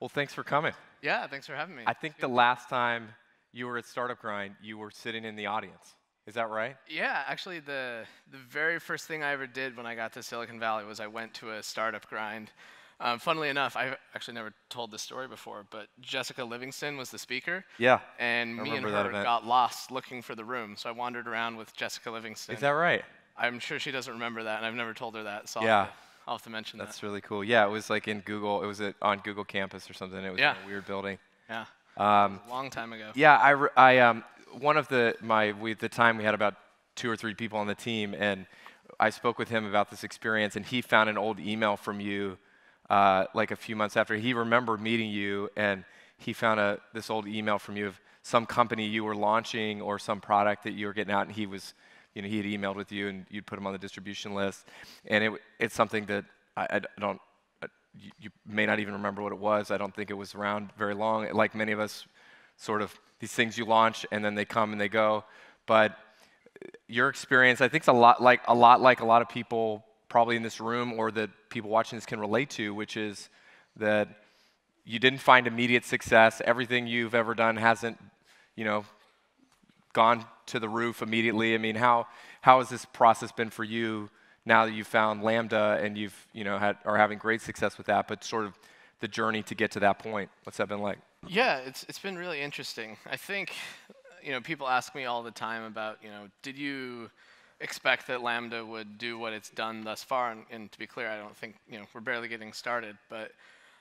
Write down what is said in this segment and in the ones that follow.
Well, thanks for coming. Yeah, thanks for having me. I think the last time you were at Startup Grind, you were sitting in the audience. Is that right? Yeah, actually, the very first thing I ever did when I got to Silicon Valley was I went to a startup grind. Funnily enough, I've actually never told this story before, but Jessica Livingston was the speaker. Yeah. And me and remember that her event. got lost looking for the room, so I wandered around with Jessica Livingston. Is that right? I'm sure she doesn't remember that, and I've never told her that, so Yeah. I'll have to mention that. That's really cool. Yeah, it was like in Google. It was on Google campus or something. It was in a weird building. Yeah. It was a long time ago. Yeah, one of the time we had about 2 or 3 people on the team, and I spoke with him about this experience, and he found an old email from you like a few months after. He remembered meeting you, and he found this old email from you of some company you were launching or some product that you were getting out, and he had emailed with you, and you'd put him on the distribution list, and it's something that I don't. You may not even remember what it was. I don't think it was around very long. Like many of us, sort of these things you launch and then they come and they go. But your experience, I think, is a lot like a lot of people probably in this room or that people watching this can relate to, which is that you didn't find immediate success. Everything you've ever done hasn't, gone to the roof immediately. I mean, how has this process been for you now that you've found Lambda and are having great success with that, but sort of the journey to get to that point? What's that been like? Yeah, it's been really interesting. I think, people ask me all the time about, did you expect that Lambda would do what it's done thus far? And to be clear, I don't think, we're barely getting started. But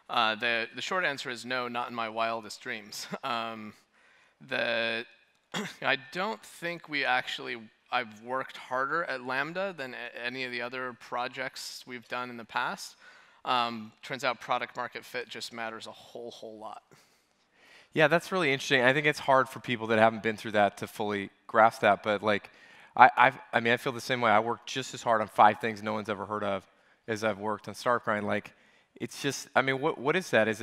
the short answer is no, not in my wildest dreams. I don't think I've worked harder at Lambda than any of the other projects we've done in the past. Turns out product market fit just matters a whole lot. Yeah, that's really interesting. I think it's hard for people that haven't been through that to fully grasp that. But like, I feel the same way. I work just as hard on 5 things no one's ever heard of as I've worked on Startup Grind. Like, it's just, what is that? Is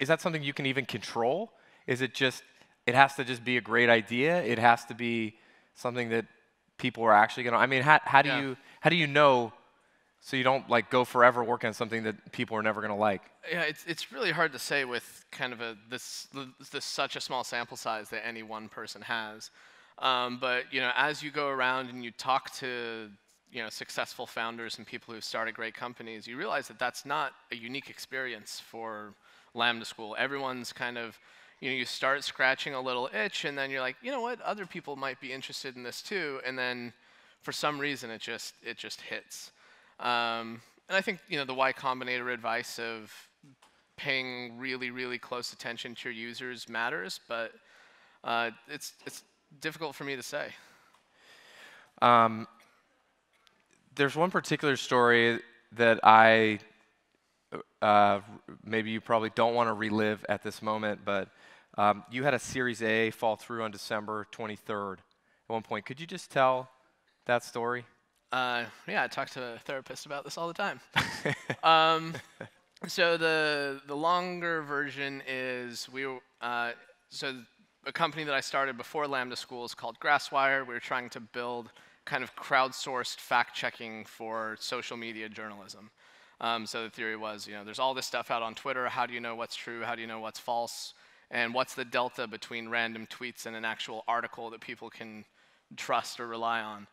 that something you can even control? Is it just, it has to just be a great idea? It has to be something that people are actually going to, how do you know so you don't go forever working on something that people are never going to like? Yeah, it's really hard to say with kind of this such a small sample size that any one person has. But as you go around and you talk to successful founders and people who've started great companies, you realize that that's not a unique experience for Lambda School. Everyone's kind of, you start scratching a little itch, and then you're like, you know what, other people might be interested in this too, and then for some reason it just hits. And I think the Y Combinator advice of paying really, really close attention to your users matters, but it's difficult for me to say. There's one particular story that maybe you probably don't want to relive at this moment, but you had a Series A fall through on December 23rd at one point. Could you just tell that story? Yeah, I talk to a therapist about this all the time. So the longer version is so a company that I started before Lambda School is called Grasswire. We were trying to build kind of crowdsourced fact-checking for social media journalism. So the theory was, there's all this stuff out on Twitter. How do you know what's true? How do you know what's false? And what's the delta between random tweets and an actual article that people can trust or rely on?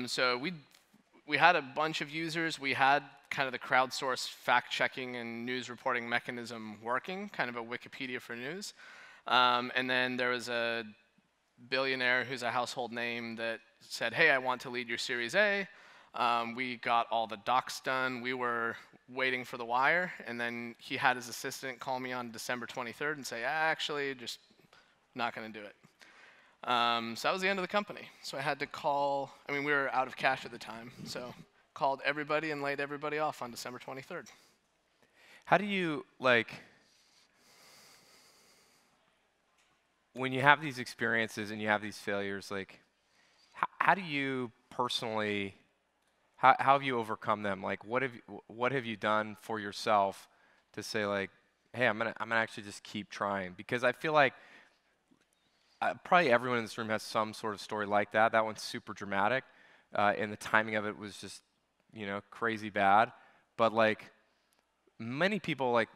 So we had a bunch of users. We had kind of the crowdsourced fact-checking and news reporting mechanism working, kind of a Wikipedia for news. And then there was a billionaire who's a household name that said, hey, I want to lead your Series A. We got all the docs done. We were waiting for the wire, and then he had his assistant call me on December 23rd and say, actually, just not going to do it. So that was the end of the company. So I had to call, we were out of cash at the time, so called everybody and laid everybody off on December 23rd. How do you, when you have these experiences and you have these failures, how do you personally, how have you overcome them? What have you done for yourself to say hey, I'm gonna actually just keep trying? Because I feel like probably everyone in this room has some sort of story like that. That one's super dramatic, and the timing of it was just crazy bad, but like many people, like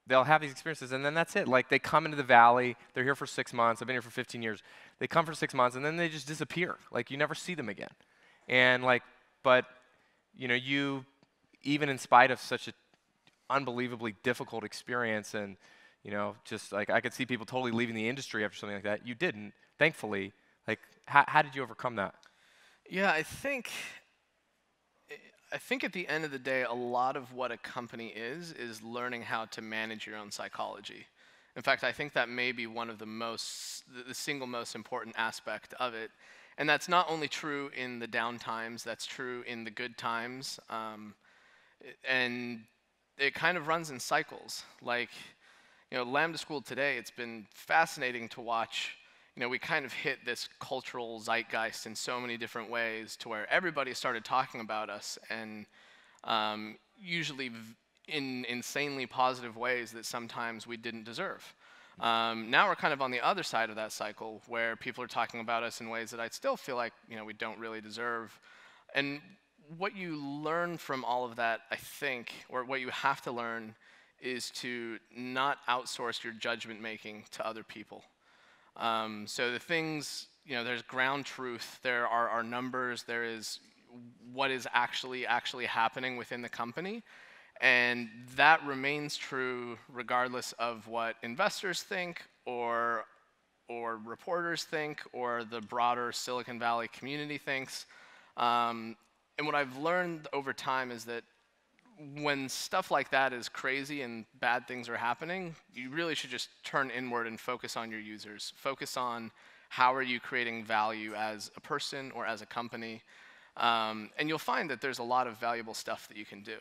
they'll have these experiences and then that's it. Like they come into the valley, they're here for 6 months. I've been here for 15 years. They come for 6 months and then they just disappear. Like you never see them again. And like, but you, even in spite of such an unbelievably difficult experience, and just like I could see people totally leaving the industry after something like that. You didn't, thankfully. Like, how did you overcome that? Yeah, I think at the end of the day, a lot of what a company is learning how to manage your own psychology. In fact, I think that may be one of the single most important aspect of it. And that's not only true in the down times, that's true in the good times. And it kind of runs in cycles. Like, Lambda School today, it's been fascinating to watch. We kind of hit this cultural zeitgeist in so many different ways to where everybody started talking about us, and usually in insanely positive ways that sometimes we didn't deserve. Now we're kind of on the other side of that cycle where people are talking about us in ways that I still feel like we don't really deserve. And what you learn from all of that, I think, or what you have to learn, is to not outsource your judgment making to other people. So the things, there's ground truth, there are our numbers, there is what is actually happening within the company, and that remains true regardless of what investors think or reporters think or the broader Silicon Valley community thinks. And what I've learned over time is that when stuff like that is crazy and bad things are happening, you really should just turn inward and focus on your users. Focus on how are you creating value as a person or as a company. And you'll find that there's a lot of valuable stuff that you can do.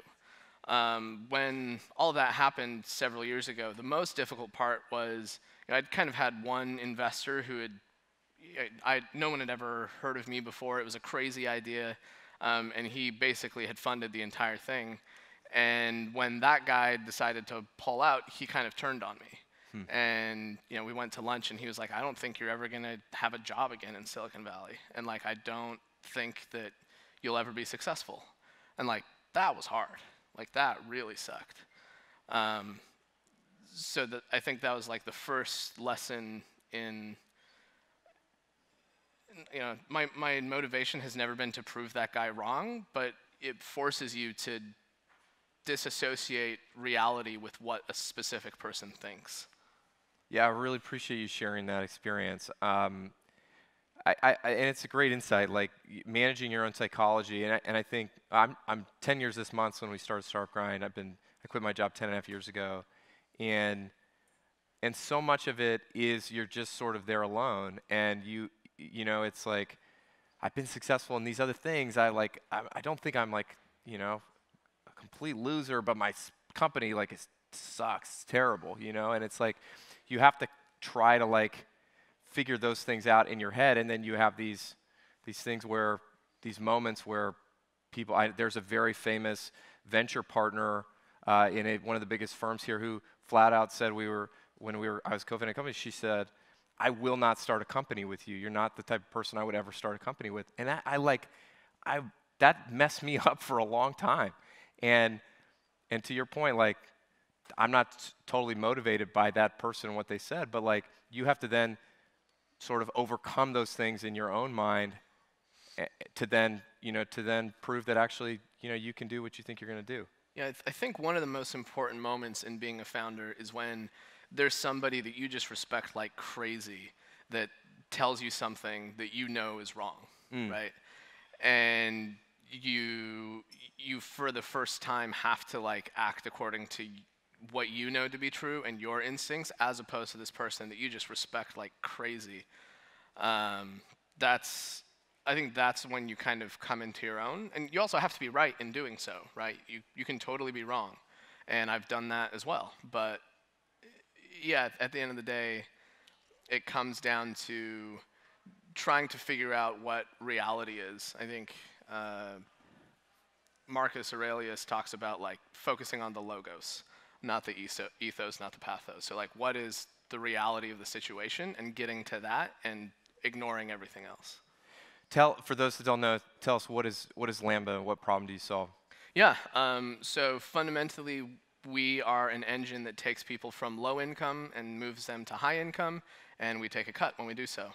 When all of that happened several years ago, the most difficult part was I'd kind of had one investor who no one had ever heard of me before. It was a crazy idea. And he basically had funded the entire thing. And when that guy decided to pull out, he kind of turned on me. And we went to lunch, and he was like, "I don't think you're ever going to have a job again in Silicon Valley. And like, I don't think that you'll ever be successful." And like, that was hard. Like, that really sucked. So I think that was like the first lesson in my motivation has never been to prove that guy wrong, but it forces you to disassociate reality with what a specific person thinks. Yeah, I really appreciate you sharing that experience. And it's a great insight, like managing your own psychology. And I think I'm 10 years this month when we started Startup Grind. I quit my job 10.5 years ago, and so much of it is you're just sort of there alone, and it's like, I've been successful in these other things. I don't think I'm like, a complete loser, but my company, like, it sucks, it's terrible, and it's like, you have to try to like figure those things out in your head, and then you have these things where, these moments where people, there's a very famous venture partner in one of the biggest firms here who flat out said, I was co-founding a company, she said, "I will not start a company with you. You're not the type of person I would ever start a company with." And that messed me up for a long time. And to your point, like, I'm not totally motivated by that person and what they said, but like, you have to then sort of overcome those things in your own mind to then prove that actually, you can do what you think you're going to do. Yeah, I think one of the most important moments in being a founder is when there's somebody that you just respect like crazy that tells you something that you know is wrong, right? And you for the first time have to like act according to what you know to be true and your instincts, as opposed to this person that you just respect like crazy. I think that's when you kind of come into your own, and you also have to be right in doing so, right? You can totally be wrong, and I've done that as well. But yeah, at the end of the day, it comes down to trying to figure out what reality is. I think Marcus Aurelius talks about like focusing on the logos, not the ethos, not the pathos. So like, what is the reality of the situation, and getting to that and ignoring everything else. For those that don't know, tell us what is Lambda, what problem do you solve? Yeah, so fundamentally, we are an engine that takes people from low income and moves them to high income, and we take a cut when we do so.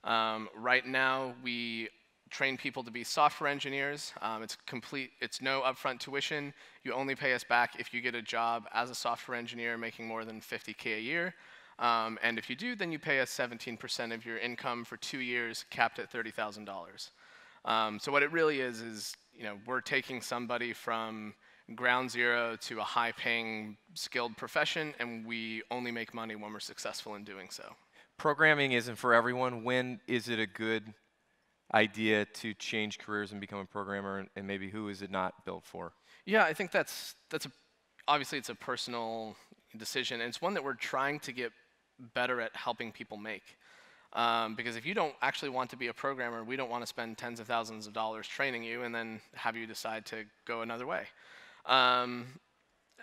Right now, we train people to be software engineers. It's no upfront tuition. You only pay us back if you get a job as a software engineer making more than 50K a year. And if you do, then you pay us 17% of your income for 2 years, capped at $30,000. So what it really is we're taking somebody from ground zero to a high-paying, skilled profession, and we only make money when we're successful in doing so. Programming isn't for everyone. When is it a good idea to change careers and become a programmer, and maybe who is it not built for? Yeah, I think obviously it's a personal decision, and it's one that we're trying to get better at helping people make. Because if you don't actually want to be a programmer, we don't want to spend tens of thousands of dollars training you and then have you decide to go another way.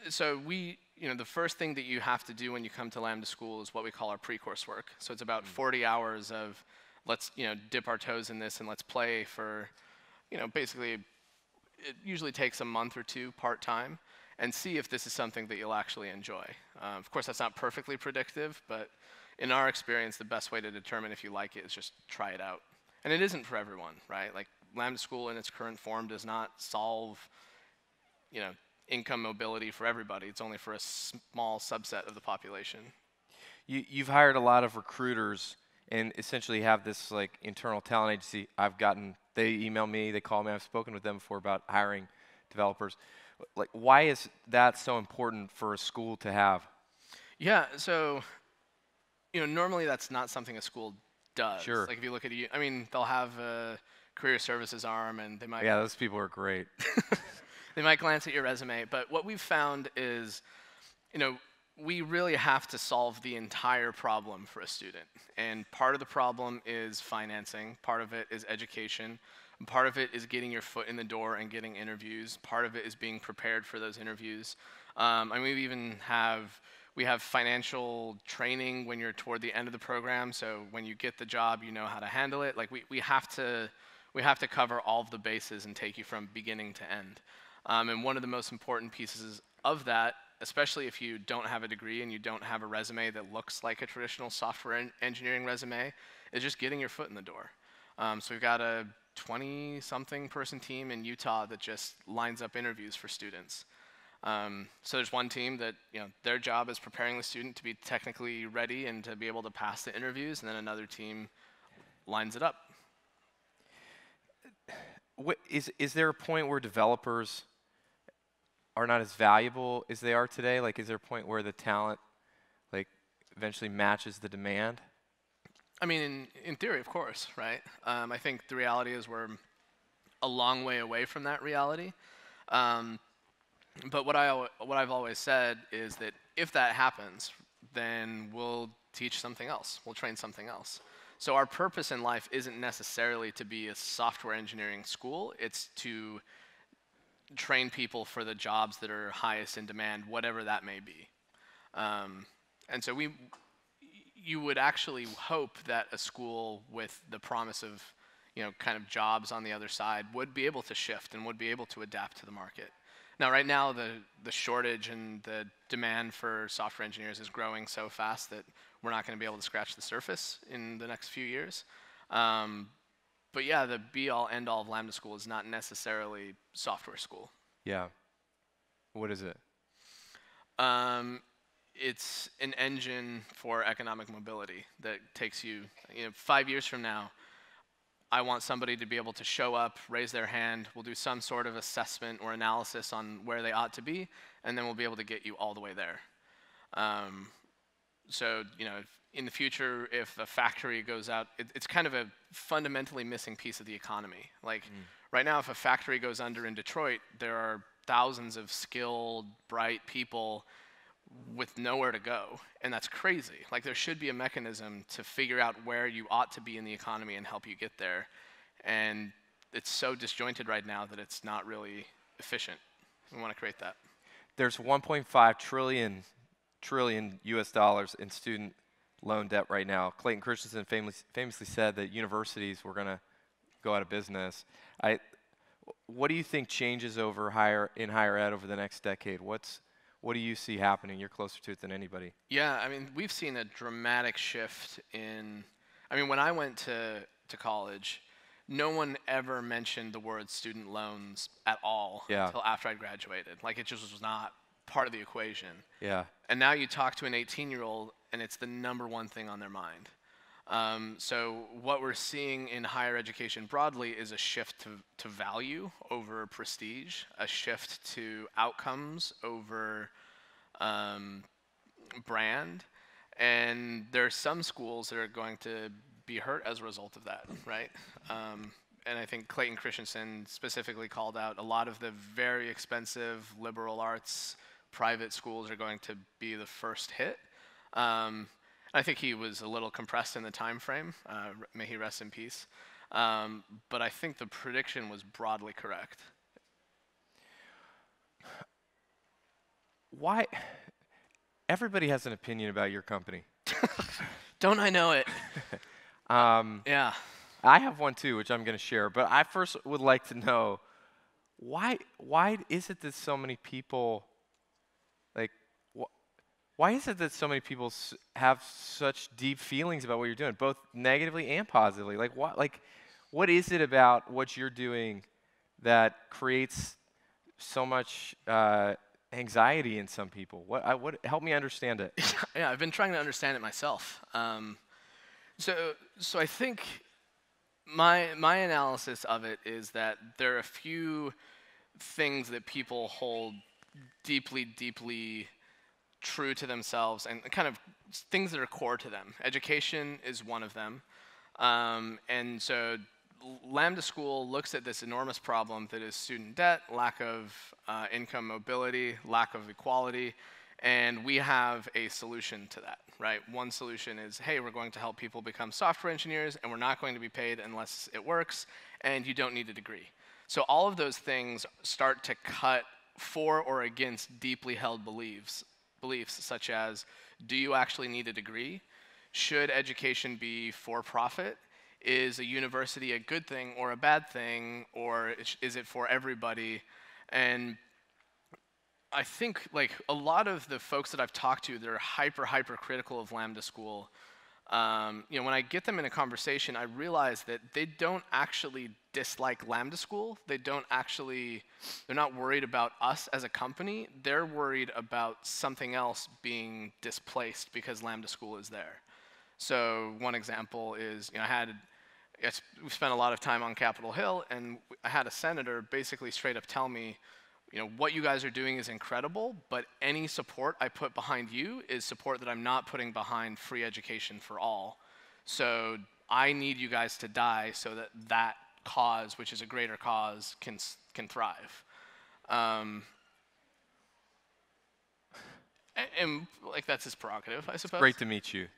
So the first thing that you have to do when you come to Lambda School is what we call our pre-course work. So it's about 40 hours of let's dip our toes in this and let's play for, basically it usually takes a month or two part-time and see if this is something that you'll actually enjoy. Of course, that's not perfectly predictive, but in our experience, the best way to determine if you like it is just try it out. And it isn't for everyone, right? Like Lambda School in its current form does not solve, income mobility for everybody. It's only for a small subset of the population. You've hired a lot of recruiters and essentially have this like internal talent agency. They email me, they call me. I've spoken with them before about hiring developers. Like, why is that so important for a school to have? Yeah, so normally that's not something a school does. Sure. Like if you look at they'll have a career services arm, and they might. Yeah, those people are great. They might glance at your resume, but what we've found is, we really have to solve the entire problem for a student. And part of the problem is financing, part of it is education, and part of it is getting your foot in the door and getting interviews, part of it is being prepared for those interviews. We have financial training when you're toward the end of the program, so when you get the job, you know how to handle it. Like we have to cover all of the bases and take you from beginning to end. And one of the most important pieces of that, especially if you don't have a degree and you don't have a resume that looks like a traditional software engineering resume, is just getting your foot in the door. So we've got a 20-something person team in Utah that just lines up interviews for students. So there's one team that their job is preparing the student to be technically ready and to be able to pass the interviews, and then another team lines it up. Is there a point where developers are not as valuable as they are today? Like, is there a point where the talent eventually matches the demand? In theory, of course, right? I think the reality is we're a long way away from that reality. But what I've always said is that if that happens, then we'll teach something else. We'll train something else. So our purpose in life isn't necessarily to be a software engineering school. It's to train people for the jobs that are highest in demand, whatever that may be. And so you would actually hope that a school with the promise of kind of jobs on the other side would be able to shift and would be able to adapt to the market. Now, right now, the shortage and the demand for software engineers is growing so fast that we're not going to be able to scratch the surface in the next few years. But yeah, the be-all, end-all of Lambda School is not necessarily software school. Yeah. What is it? It's an engine for economic mobility that takes you, 5 years from now, I want somebody to be able to show up, raise their hand, we'll do some sort of assessment or analysis on where they ought to be, and then we'll be able to get you all the way there. So, in the future, if a factory goes out, it's kind of a fundamentally missing piece of the economy. Right now, if a factory goes under in Detroit, there are thousands of skilled, bright people with nowhere to go, and that's crazy. There should be a mechanism to figure out where you ought to be in the economy and help you get there, and it's so disjointed right now that it's not really efficient. We want to create that. There's 1.5 trillion US dollars in student loan debt right now. Clayton Christensen famously said that universities were going to go out of business. what do you think changes over higher ed over the next decade? What do you see happening? You're closer to it than anybody. Yeah, I mean, we've seen a dramatic shift in. I mean, when I went to college, no one ever mentioned the word student loans at all Yeah. until after I graduated. Like, it just was not part of the equation. Yeah. And now you talk to an 18-year-old, and it's the number one thing on their mind. So what we're seeing in higher education broadly is a shift to value over prestige, a shift to outcomes over brand. And there are some schools that are going to be hurt as a result of that, right? And I think Clayton Christensen specifically called out a lot of the very expensive liberal arts private schools are going to be the first hit. I think he was a little compressed in the time frame. May he rest in peace. But I think the prediction was broadly correct. Why? Everybody has an opinion about your company. Don't I know it? Yeah. I have one too, which I'm going to share. But I first would like to know why is it that so many people why is it that so many people have such deep feelings about what you're doing, both negatively and positively? What is it about what you're doing that creates so much anxiety in some people? What help me understand it? Yeah, I've been trying to understand it myself. So I think my analysis of it is that there are a few things that people hold deeply true to themselves and kind of things that are core to them. Education is one of them. And so Lambda School looks at this enormous problem that is student debt, lack of income mobility, lack of equality, and we have a solution to that, right? One solution is, hey, we're going to help people become software engineers, and we're not going to be paid unless it works, and you don't need a degree. So all of those things start to cut for or against deeply held beliefs such as, do you actually need a degree? Should education be for profit? Is a university a good thing or a bad thing, or is it for everybody? And I think like a lot of the folks that I've talked to, they're hyper critical of Lambda School. When I get them in a conversation, I realize that they don't actually dislike Lambda School. They're not worried about us as a company. They're worried about something else being displaced because Lambda School is there. So one example is, we spent a lot of time on Capitol Hill, and I had a senator basically straight up tell me, what you guys are doing is incredible, but any support I put behind you is support that I'm not putting behind free education for all. So I need you guys to die so that cause, which is a greater cause, can thrive. And that's his prerogative, I suppose. Great to meet you.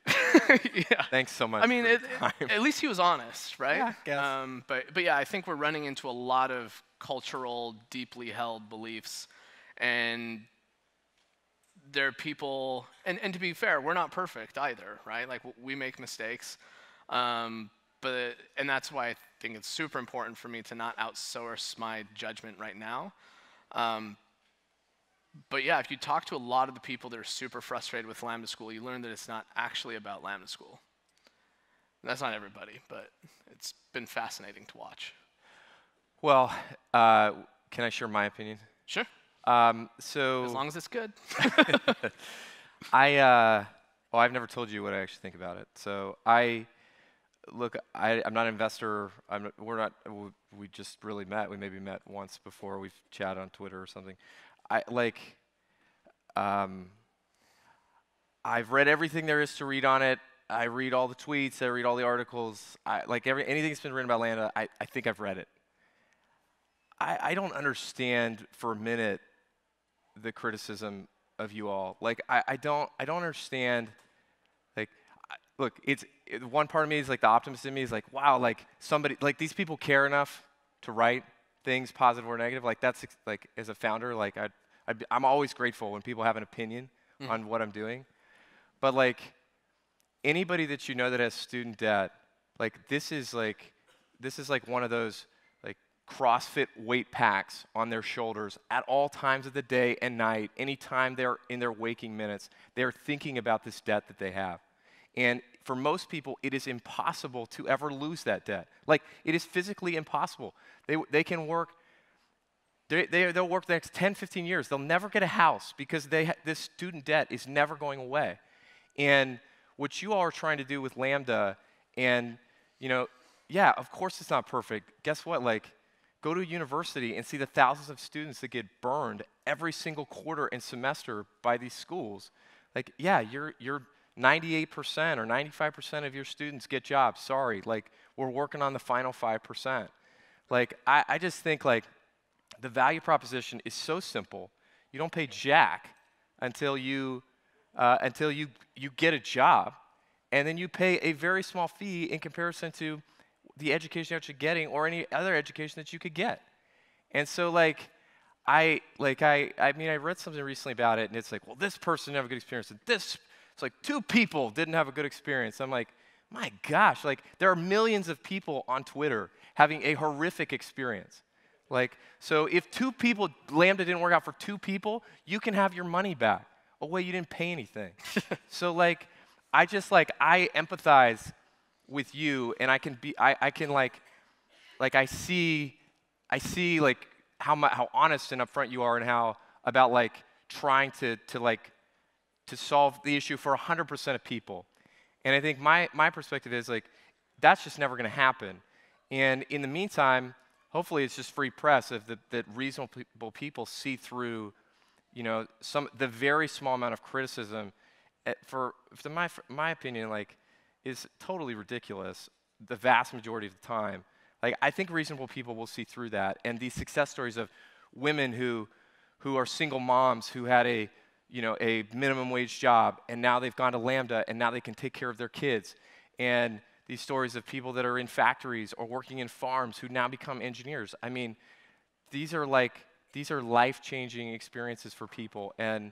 Yeah. Thanks so much. I mean, at least he was honest, right? Yeah, I guess. But yeah, I think we're running into a lot of cultural, deeply held beliefs, and there are people. And to be fair, we're not perfect either, right? Like we make mistakes, and that's why I think it's super important for me to not outsource my judgment right now. But yeah, if you talk to a lot of the people that are super frustrated with Lambda School, you learn that it's not actually about Lambda School. And that's not everybody, but it's been fascinating to watch. Well, can I share my opinion? Sure. So as long as it's good. I've never told you what I actually think about it. So I'm not an investor. We just really met. We maybe met once before. We've chatted on Twitter or something. I've read everything there is to read on it. I read all the tweets. I read all the articles. Anything that's been written about Lambda, I think I've read it. I don't understand for a minute the criticism of you all. I don't understand. It's one part of me is the optimist in me is wow, somebody these people care enough to write things positive or negative. That's as a founder, I'm always grateful when people have an opinion on what I'm doing. But anybody that you know that has student debt, this is one of those CrossFit weight packs on their shoulders at all times of the day and night, anytime they're in their waking minutes. They're thinking about this debt that they have. And for most people, it is impossible to ever lose that debt. Like, it is physically impossible. They can work, they'll work the next 10, 15 years. They'll never get a house because this student debt is never going away. And what you all are trying to do with Lambda, and, yeah, of course it's not perfect. Guess what? Like, go to a university and see the thousands of students that get burned every single quarter and semester by these schools. Like, yeah, you're 98% or 95% of your students get jobs. Sorry, like, we're working on the final 5%. Like, I just think, like, the value proposition is so simple. You don't pay jack until you get a job, and then you pay a very small fee in comparison to the education you're actually getting or any other education that you could get. And so, like, I read something recently about it, and it's like, well, this person didn't have a good experience, and it's like 2 people didn't have a good experience. I'm like, my gosh, like, there are millions of people on Twitter having a horrific experience. Like, so if 2 people, Lambda didn't work out for 2 people, you can have your money back. Oh, wait, you didn't pay anything. So, like, I empathize with you, and I see like how honest and upfront you are, and how about like trying to solve the issue for 100% of people. And I think my perspective is, like, that's just never going to happen. And in the meantime, hopefully it's just free press that reasonable people see through, the very small amount of criticism for my opinion, like, is totally ridiculous the vast majority of the time. Like, I think reasonable people will see through that. And these success stories of women who are single moms who had a minimum wage job, and now they've gone to Lambda, and now they can take care of their kids. And these stories of people that are in factories or working in farms who now become engineers. I mean, these are life-changing experiences for people. And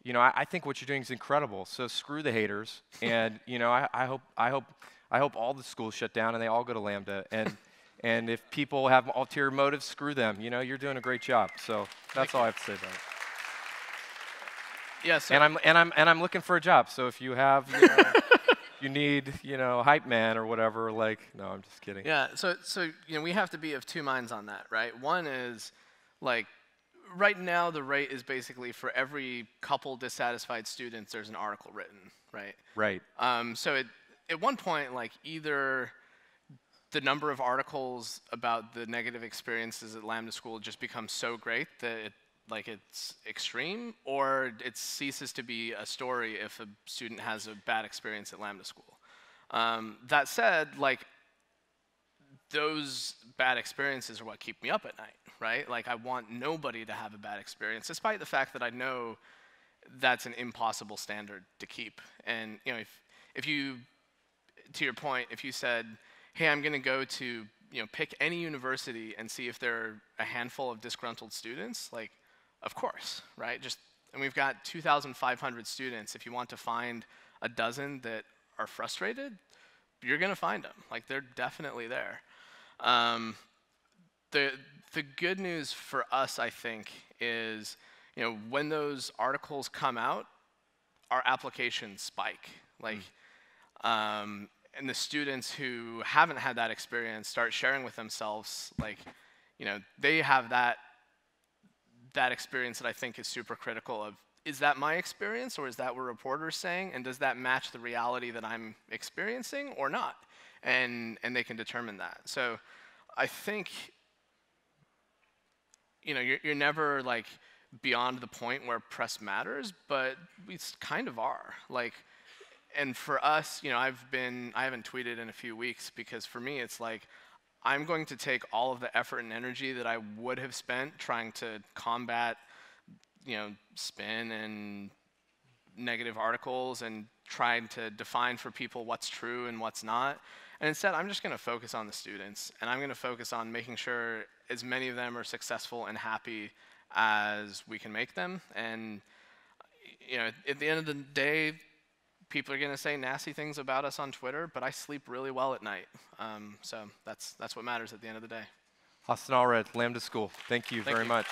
I think what you're doing is incredible. So screw the haters. And I hope all the schools shut down and they all go to Lambda. And if people have ulterior motives, screw them. You're doing a great job. So that's all I have to say about it. Yeah. So and I'm looking for a job. So if you have, you need, hype man or whatever, like, no, I'm just kidding. Yeah. So we have to be of 2 minds on that, right? One is, like, right now the rate is basically for every couple dissatisfied students, there's an article written, right? Right. So at one point, like, either the number of articles about the negative experiences at Lambda School just becomes so great that it's extreme, or it ceases to be a story if a student has a bad experience at Lambda School. That said, like, those bad experiences are what keep me up at night, right? Like, I want nobody to have a bad experience, despite the fact that I know that's an impossible standard to keep. And if you, to your point, if you said, hey, I'm going to go to pick any university and see if there are a handful of disgruntled students, like, of course, right? And we've got 2,500 students. If you want to find a dozen that are frustrated, you're going to find them. Like, they're definitely there. The good news for us, I think, is when those articles come out, our applications spike. Like, and the students who haven't had that experience start sharing with themselves, like, they have that experience that I think is super critical of, is that my experience, or is that what reporters saying, and does that match the reality that I'm experiencing or not? And they can determine that. So I think you're never, like, beyond the point where press matters, but we kind of are. Like, and for us, I haven't tweeted in a few weeks, because for me it's like, I'm going to take all of the effort and energy that I would have spent trying to combat, spin and negative articles and trying to define for people what's true and what's not. And instead, I'm just going to focus on the students, and I'm going to focus on making sure as many of them are successful and happy as we can make them. And at the end of the day, people are going to say nasty things about us on Twitter, but I sleep really well at night. So that's what matters at the end of the day. Austen Allred, Lambda School. Thank you Thank very you. much.